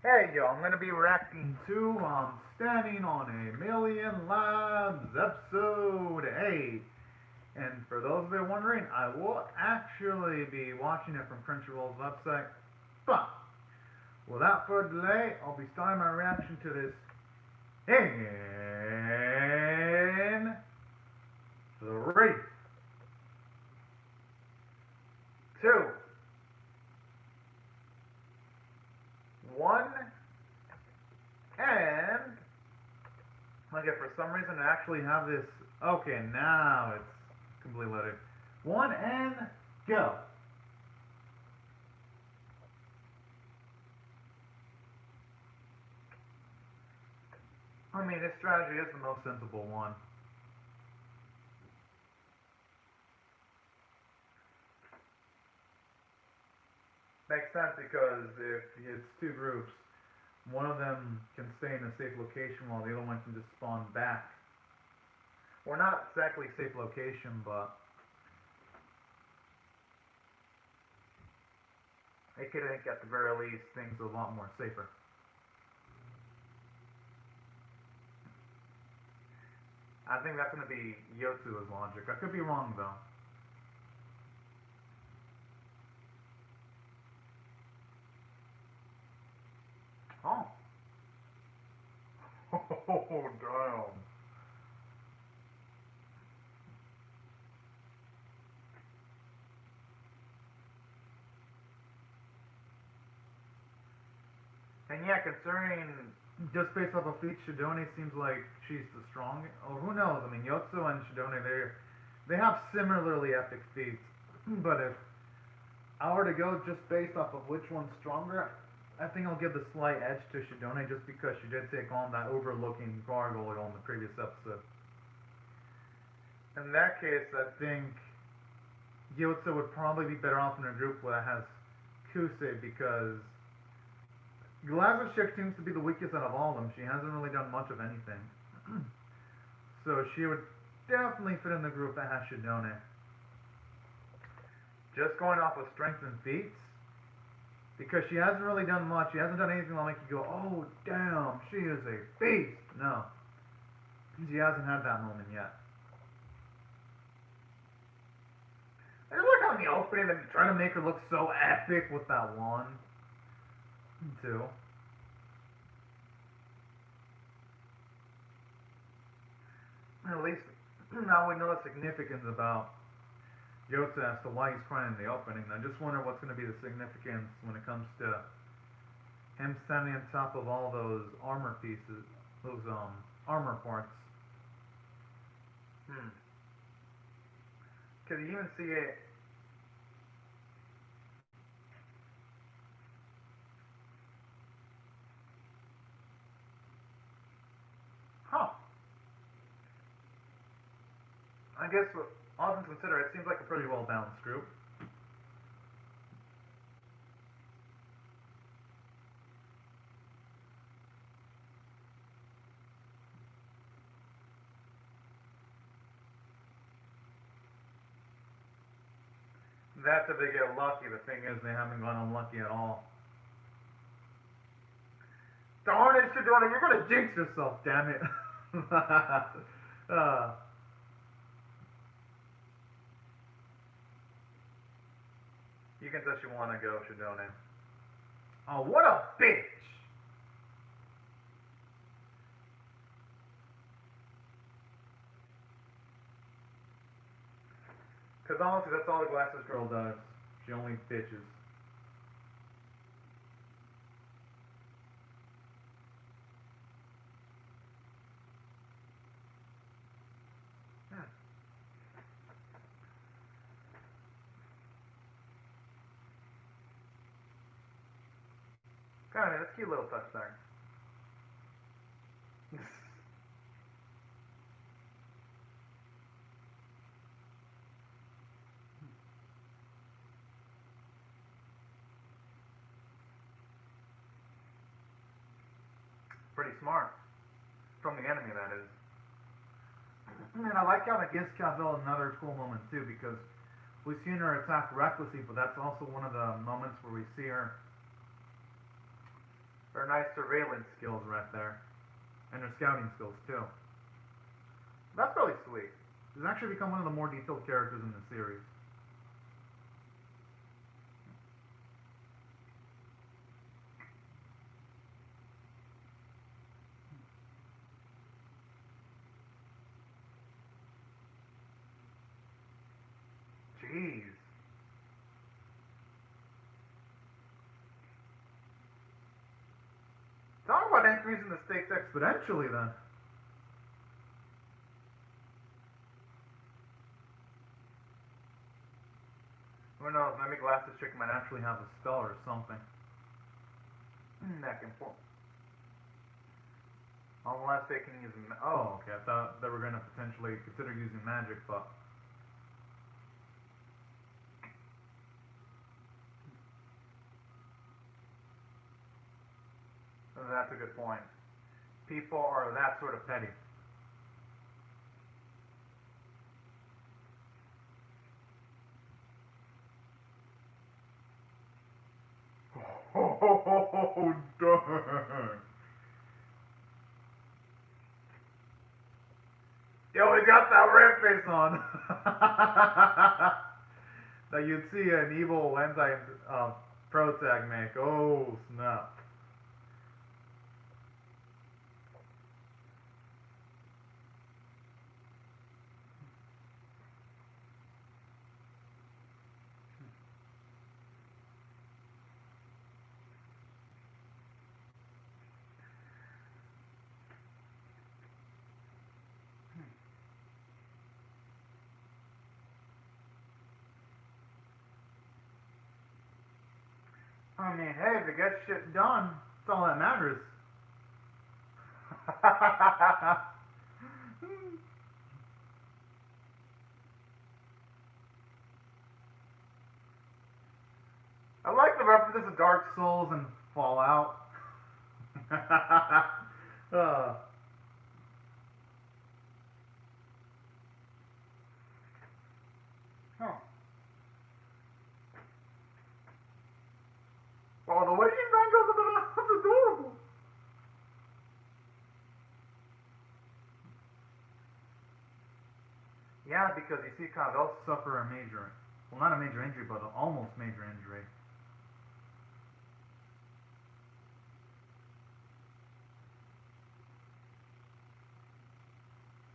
Hey yo, I'm gonna be reacting to Standing on a Million Labs episode 8. And for those that are wondering, I will actually be watching it from Crunchyroll's website. But without further delay, I'll be starting my reaction to this in 3, 2, 1, and okay, for some reason I actually have this. Okay, now it's completely loaded. 1 and go. I mean, this strategy is the most sensible one. Makes sense because if it's two groups, one of them can stay in a safe location while the other one can just spawn back. Well, not exactly safe location, but it could make at the very least things a lot more safer. I think that's going to be Yotsu's logic. I could be wrong though. Oh. Oh, damn. And yeah, considering just based off of feet, Shidone seems like she's the strongest. Or who knows? I mean, Yotsu and Shidone, they have similarly epic feats. But if I were to go just based off of which one's stronger, I think I'll give the slight edge to Shidone just because she did take on that overlooking gargoyle in the previous episode. In that case, I think Gyotsu would probably be better off in a group that has Kusei because Glasses chick seems to be the weakest out of all of them. She hasn't really done much of anything. So she would definitely fit in the group that has Shidone. Just going off of strength and feats, because she hasn't really done much. She hasn't done anything that'll make you go, oh, damn, she is a beast. No. She hasn't had that moment yet. I just like how in the opening they're trying to make her look so epic with that one, too. At least now we know the significance about Yotsu as to why he's crying in the opening. I just wonder what's going to be the significance when it comes to him standing on top of all those armor pieces, those armor parts. Because you even see it. Huh. I guess all things considered, it seems like a pretty well balanced group. That's if they get lucky. The thing is, they haven't gone unlucky at all. Darn it, Shidona, you're gonna jinx yourself, damn it. You can tell she wanna go, Shidona. Oh, what a bitch! Because honestly, that's all the glasses girl does. She only bitches. Kind of, that's a cute little touch there. Pretty smart. From the enemy, that is. And I like how it gives Cavell another cool moment, too, because we've seen her attack recklessly, but that's also one of the moments where we see her Her nice surveillance skills right there. And her scouting skills too. That's really sweet. She's actually become one of the more detailed characters in the series. Jeez. Talk about increasing the stakes exponentially then. Who knows, maybe Glasses Chick might actually have a spell or something. That can form. Unless they can use... Oh, okay, I thought they were going to potentially consider using magic, but... That's a good point. People are that sort of petty. Oh, darn. Yo, he got that red face on. That you'd see an evil anti-protag make. Oh, snap. I mean, hey, if it gets shit done, that's all that matters. I like the references to Dark Souls and Fallout. Huh. Oh, the way she bangles up that's adorable. Yeah, because you see Cavell suffer a major, well, not a major injury, but an almost major injury.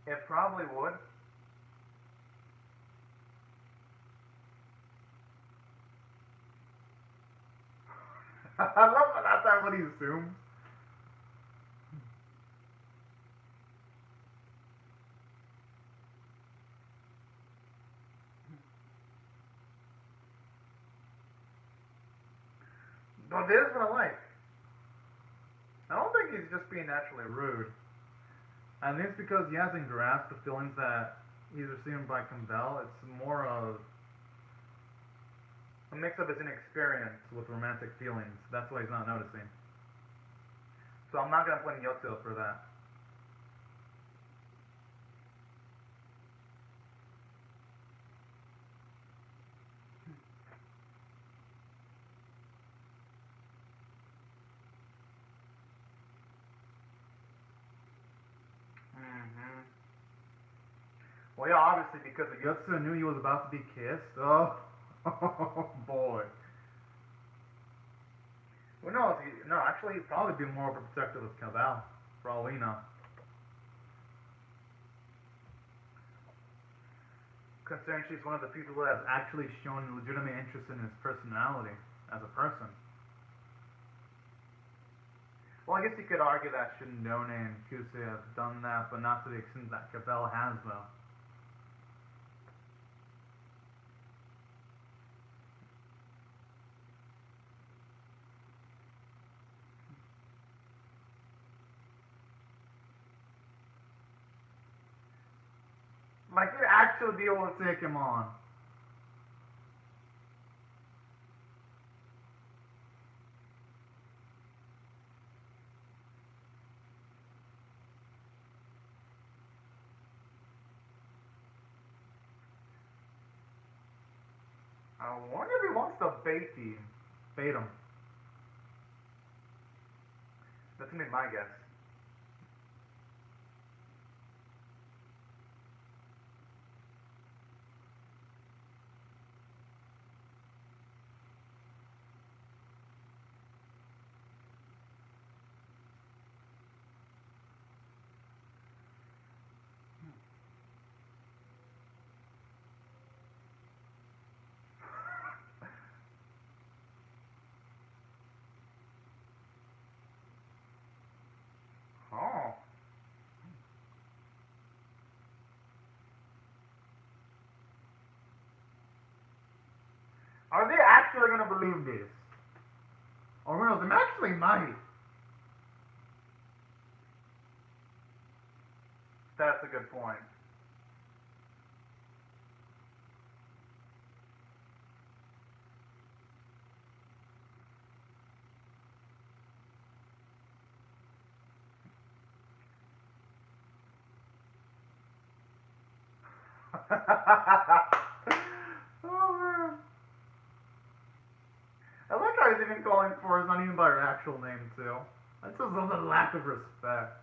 It probably would. I love that that's not what he assumes. But this is what I like. I don't think he's just being naturally rude. And it's because he hasn't grasped the feelings that he's receiving by Campbell. It's more of a mix of his inexperience with romantic feelings. That's why he's not noticing. So I'm not going to blame Yotsuo for that. Well, yeah, obviously because Yotsuo knew he was about to be kissed. Oh, boy. Well, no, actually, he'd probably be more overprotective of Cavell, for all we know. Considering she's one of the people that has actually shown legitimate interest in his personality as a person. Well, I guess you could argue that Shindone and Kusei have done that, but not to the extent that Cavell has, though. Like, you'd actually be able to take him on. I wonder if he wants to bait him. That's gonna be my guess. Oh. Are they actually gonna believe this? Or who knows, they actually might. That's a good point. Oh man. I like how he's even calling for us not even by her actual name too. That's just a lack of respect.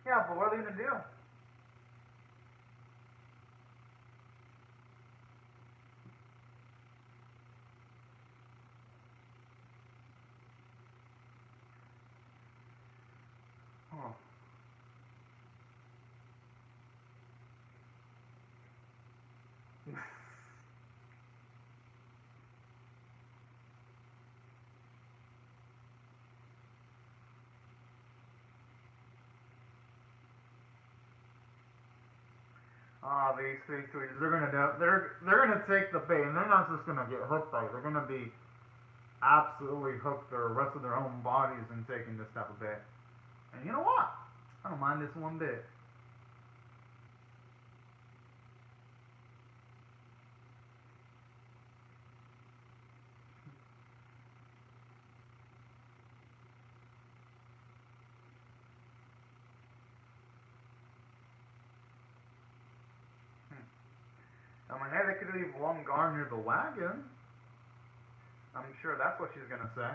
Yeah, but what are they gonna do? Oh. Ah, these three tweets, they're gonna take the bait, and they're not just gonna get hooked by it. They're gonna be absolutely hooked the rest of their own bodies in taking this type of bait. And you know what? I don't mind this one bit. I mean, hey, they could leave one guard near the wagon. I'm sure that's what she's gonna say.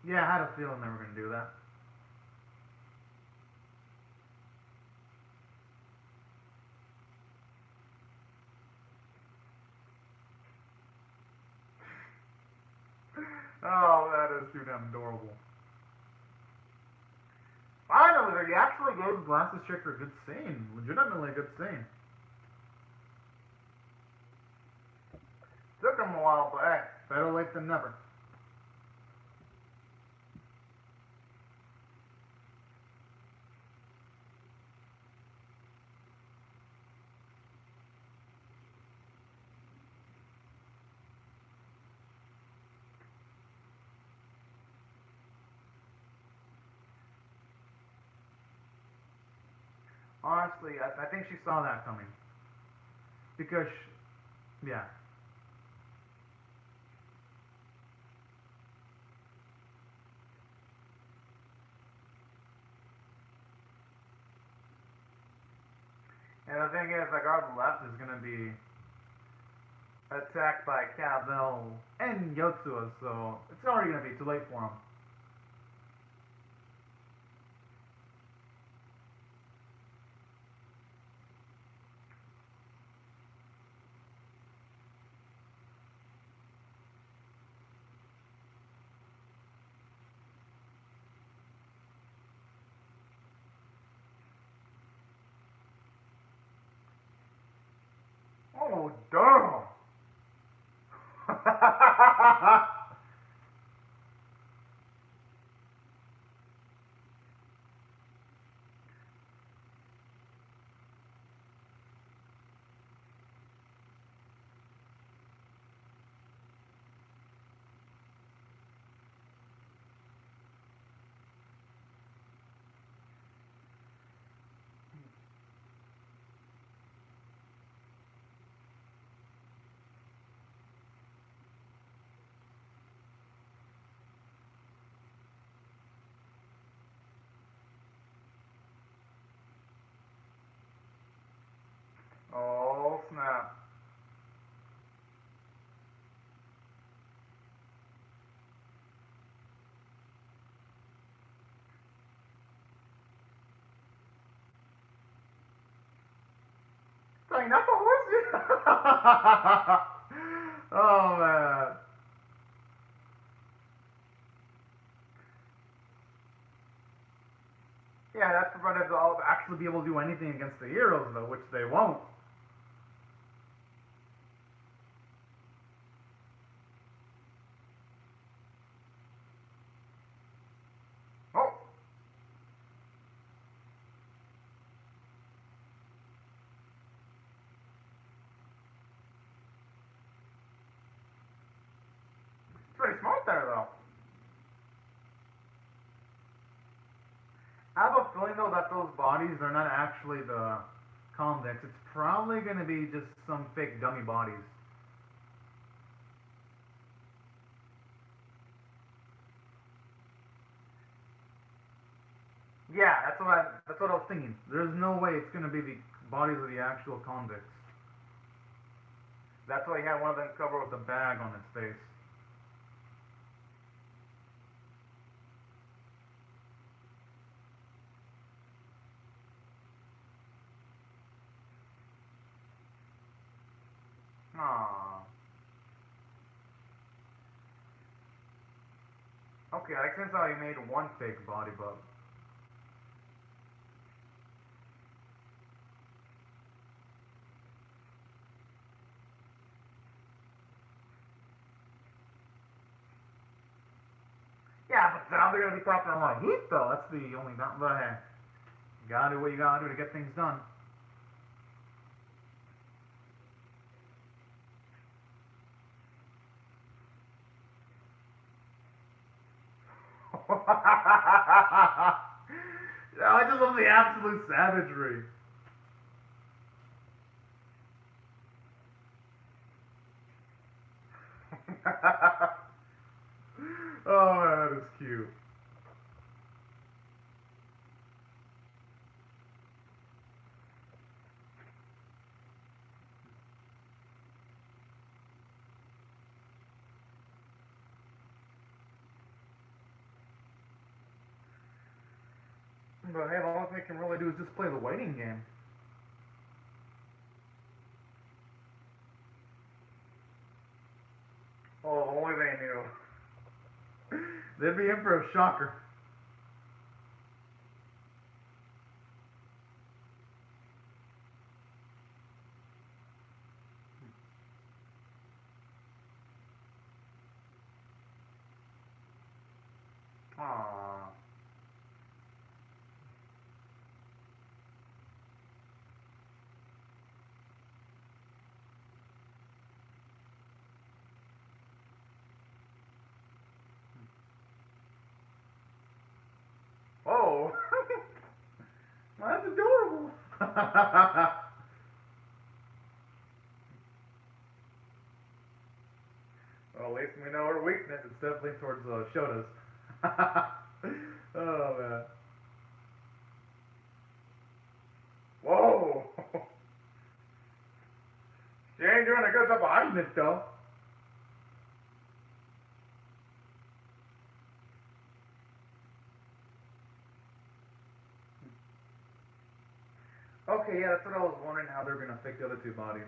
Yeah, I had a feeling they were gonna do that. Oh, that is too damn adorable. Finally, they actually gave Glasses Chicker a good scene. Legitimately a good scene. Took them a while, but hey, better late than never. Honestly, I think she saw that coming. Because, yeah. And the thing is, the guard left is going to be attacked by Cavell and Yotsua, so it's already going to be too late for him. Oh, damn! Yeah. Dang, that's a horsey! Oh, man. Yeah, that's provided they'll actually be able to do anything against the heroes, though, which they won't. Oh! It's pretty smart there, though. I have a feeling, though, that those bodies are not actually the convicts. It's probably going to be just some fake dummy bodies. Yeah, that's what I was thinking. There's no way it's gonna be the bodies of the actual convicts. That's why he had one of them covered with a bag on his face. Aww. Okay, I sense how he made one fake body, but yeah, but now they're gonna be talking about heat, though. That's the only not. But hey, you gotta do what you gotta do to get things done. I just love the absolute savagery. Oh, that is cute. But hey, the only thing they can really do is just play the waiting game. Oh, only they knew. They'd be in for a shocker. Aww. Oh. That's adorable. Well, at least we know her weakness. It's definitely towards Shota's. Oh, man. Whoa. She ain't doing a good job of hiding it, though. Okay, yeah, that's what I was wondering, how they're gonna fix the other two bodies.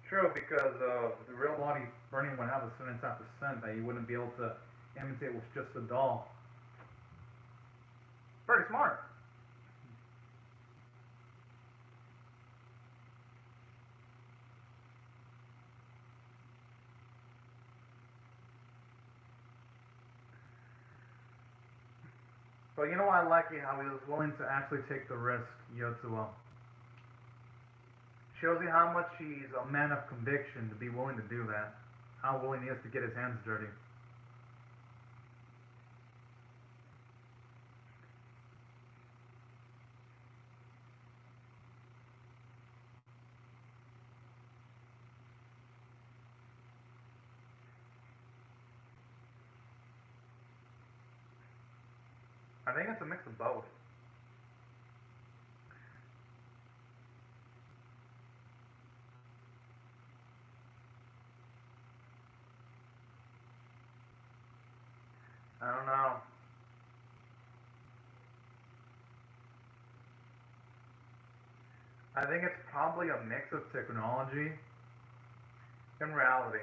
True, because the real body burning would have a certain type of scent that you wouldn't be able to imitate with just a doll. Pretty smart. But you know what I like it, how he was willing to actually take the risk, Yotsuo. Shows you how much he's a man of conviction to be willing to do that. How willing he is to get his hands dirty. I think it's a mix of both. I don't know. I think it's probably a mix of technology and reality.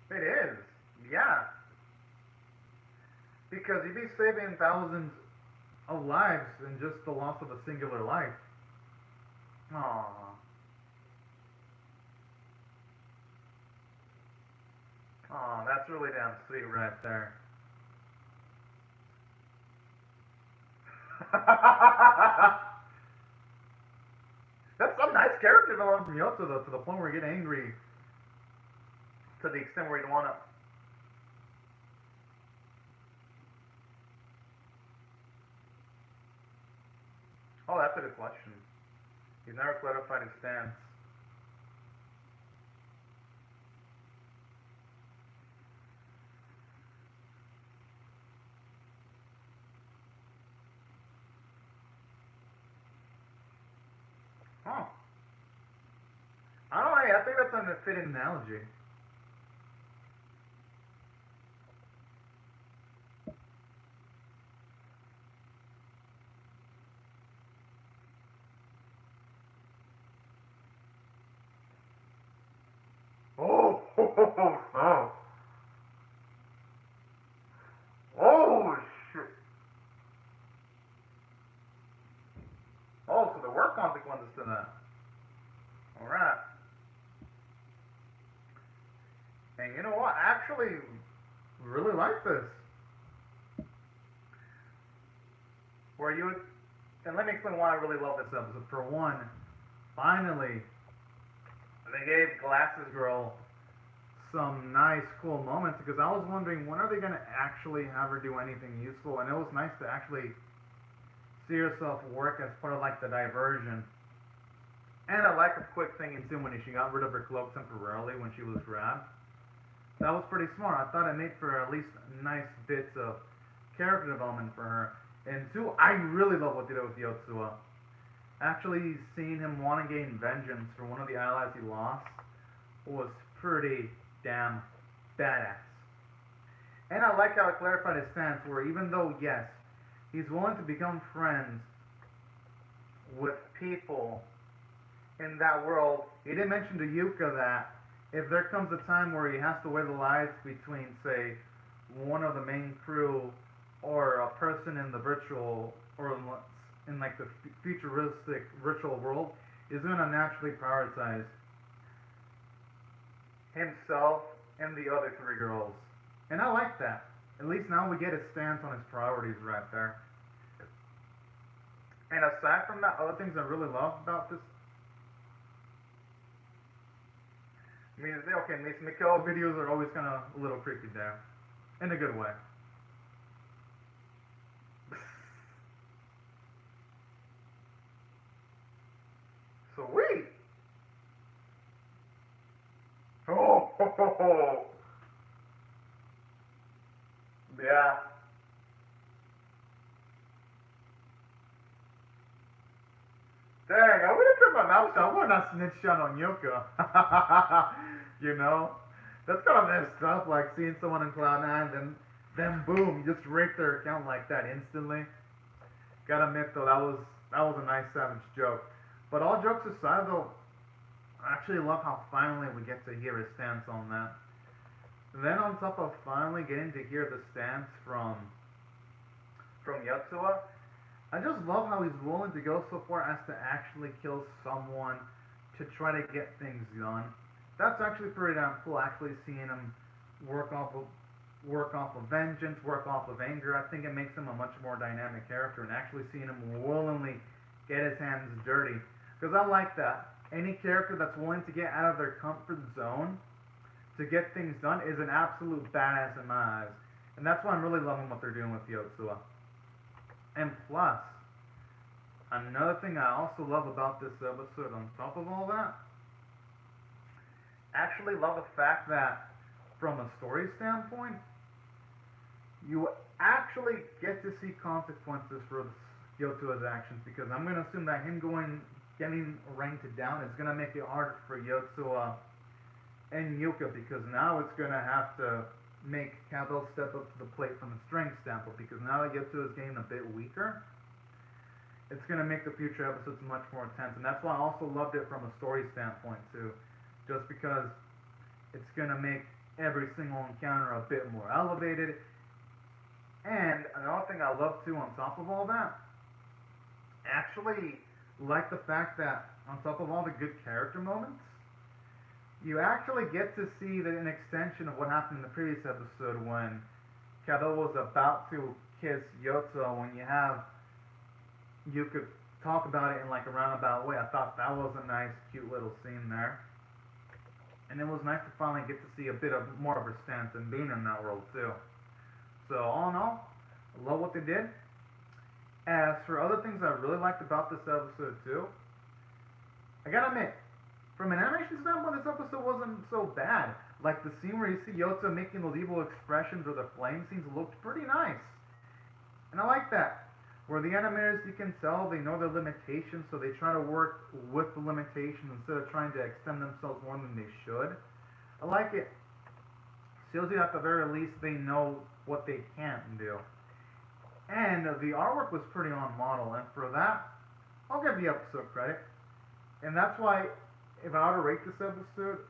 It is, yeah. Because you'd be saving thousands of lives in just the loss of a singular life. Aww. Aw, that's really damn sweet right there. That's some nice character development from Yotsu though, to the point where you get angry to the extent where you don't wanna. Oh, that's a good question. He's never clarified his stance. Huh. I don't know, I think that's an fitting analogy. Oh, oh, oh, shit. Oh, so there were consequences to that. Alright. And you know what? I actually really like this. Where you would, and let me explain why I really love this episode. For one, finally, they gave Glasses Girl some nice, cool moments, because I was wondering, when are they going to actually have her do anything useful? And it was nice to actually see herself work as part of, like, the diversion. And I like a quick thing in too, when she got rid of her cloak temporarily when she was grabbed. That was pretty smart. I thought it made for at least nice bits of character development for her. And two, I really love what they did with Yotsuba. Actually, seeing him want to gain vengeance for one of the allies he lost was pretty damn badass. And I like how it clarified his stance, where even though, yes, he's willing to become friends with people in that world, he did mention to Yuka that if there comes a time where he has to weigh the lives between, say, one of the main crew or a person in the virtual, or in like the futuristic virtual world, he's going to naturally prioritize himself and the other three girls. And I like that. At least now we get his stance on his priorities right there. And aside from that, other things I really love about this, I mean, okay, these Mikkel videos are always kind of a little creepy there. In a good way. Sweet! Oh, ho, ho, ho. Yeah. Dang, I would have kept my mouth shut. I would not snitch on Yuka. You know? That's kind of messed up, like seeing someone in Cloud9, then boom, you just rape their account like that instantly. Gotta admit though, that was a nice savage joke. But all jokes aside though, I actually love how finally we get to hear his stance on that. Then on top of finally getting to hear the stance from Yotsuba, I just love how he's willing to go so far as to actually kill someone to try to get things done. That's actually pretty damn cool, actually seeing him work off of vengeance, work off of anger. I think it makes him a much more dynamic character, and actually seeing him willingly get his hands dirty. Because I like that. Any character that's willing to get out of their comfort zone to get things done is an absolute badass in my eyes. And that's why I'm really loving what they're doing with Yotsuba. And plus, another thing I also love about this episode, on top of all that, actually love the fact that, from a story standpoint, you actually get to see consequences for Yoto's actions, because I'm going to assume that him getting ranked down is going to make it harder for Yoto and Yuka, because now it's going to have to make Kabo step up to the plate from a strength standpoint, because now that Yoto is getting a bit weaker, it's going to make the future episodes much more intense. And that's why I also loved it from a story standpoint too, just because it's going to make every single encounter a bit more elevated. And another thing I love too, on top of all that, actually like the fact that on top of all the good character moments, you actually get to see an extension of what happened in the previous episode when Kado was about to kiss Yoto, when you have Yuka talk about it in like a roundabout way. I thought that was a nice, cute little scene there. And it was nice to finally get to see a bit of more of her stance and being in that role too. So all in all, I love what they did. As for other things I really liked about this episode too, I gotta admit, from an animation standpoint, this episode wasn't so bad. Like the scene where you see Yoto making those evil expressions or the flame scenes looked pretty nice. And I like that. Where the animators, you can tell, they know their limitations, so they try to work with the limitations instead of trying to extend themselves more than they should. I like it. Shows you at the very least they know what they can't do. And the artwork was pretty on model, and for that, I'll give the episode credit. And that's why, if I were to rate this episode,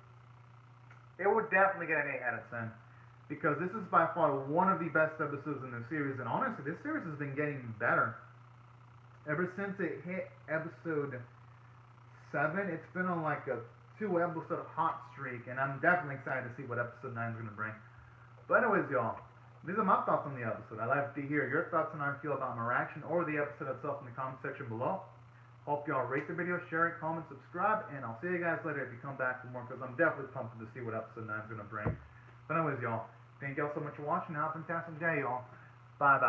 it would definitely get an 8 out of 10. Because this is by far one of the best episodes in the series, and honestly, this series has been getting better. Ever since it hit episode 7, it's been on like a 2-episode hot streak, and I'm definitely excited to see what episode 9 is going to bring. But anyways, y'all, these are my thoughts on the episode. I'd like to hear your thoughts on how you feel about my reaction or the episode itself in the comment section below. Hope y'all rate the video, share it, comment, subscribe, and I'll see you guys later if you come back for more, because I'm definitely pumped to see what episode 9 is going to bring. But anyways, y'all, thank y'all so much for watching. Have a fantastic day, y'all. Bye-bye.